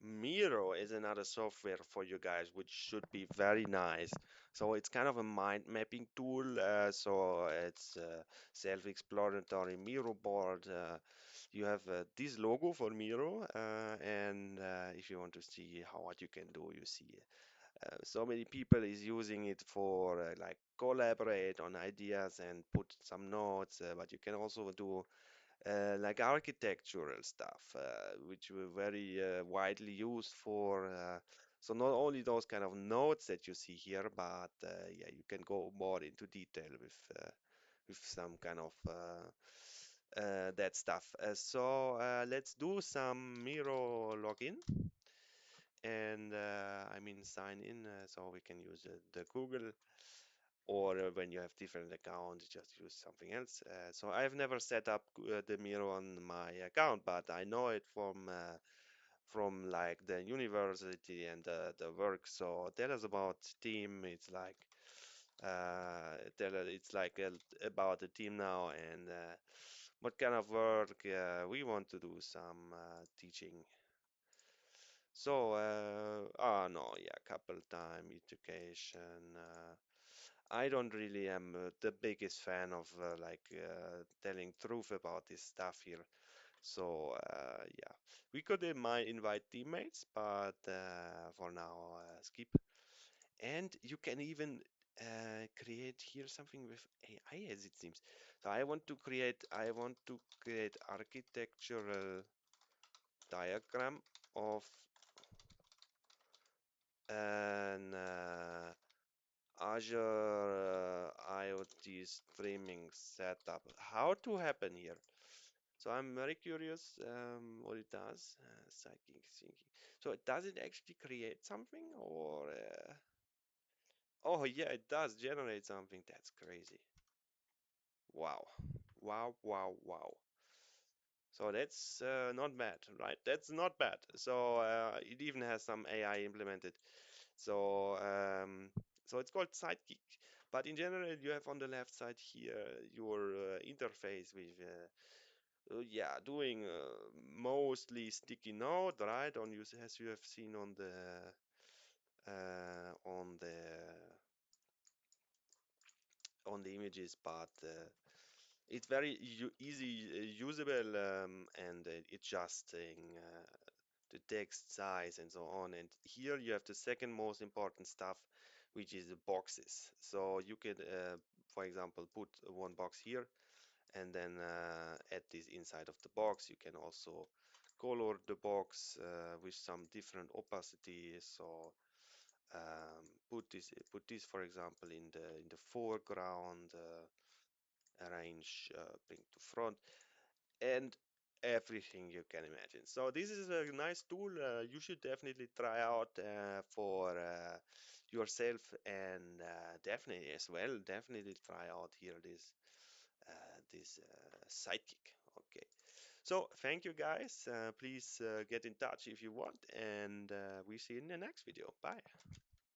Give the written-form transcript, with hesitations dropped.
Miro is another software for you guys, which should be very nice. So it's kind of a mind mapping tool. So it's self-explanatory Miro board. You have this logo for Miro, and if you want to see how what you can do, you see so many people is using it for like collaborate on ideas and put some notes. But you can also do like architectural stuff, which were very widely used for. So not only those kind of notes that you see here, but yeah, you can go more into detail with some kind of that stuff. So let's do some Miro login and I mean sign in, so we can use the Google or when you have different accounts, just use something else. So I've never set up the Miro on my account, but I know it from like the university and the work. So tell us about team. It's like it's like about the team now and what kind of work we want to do. Some teaching. So, no, yeah, couple time education. I don't really am the biggest fan of telling truth about this stuff here. So, yeah, we could might invite teammates, but for now, skip. And you can even create here something with AI, as it seems. So I want to create architectural diagram of an Azure IoT streaming setup. How to happen here? So I'm very curious what it does. Psychic thinking. So does it actually create something or? Oh yeah, it does generate something. That's crazy. Wow, wow, wow, wow. So that's not bad, right? That's not bad. So it even has some AI implemented. So so it's called Sidekick. But in general, you have on the left side here your interface with yeah, doing mostly sticky note, right? On you as you have seen on the images, but it's very easy usable and adjusting the text size and so on. And here you have the second most important stuff, which is the boxes. So you could, for example, put one box here and then add this inside of the box. You can also color the box with some different opacity. So put this for example in the foreground, arrange bring to front and everything you can imagine. So this is a nice tool. You should definitely try out for yourself and definitely as well definitely try out here this sidekick. Okay, so thank you guys. Please get in touch if you want and we see you in the next video. Bye.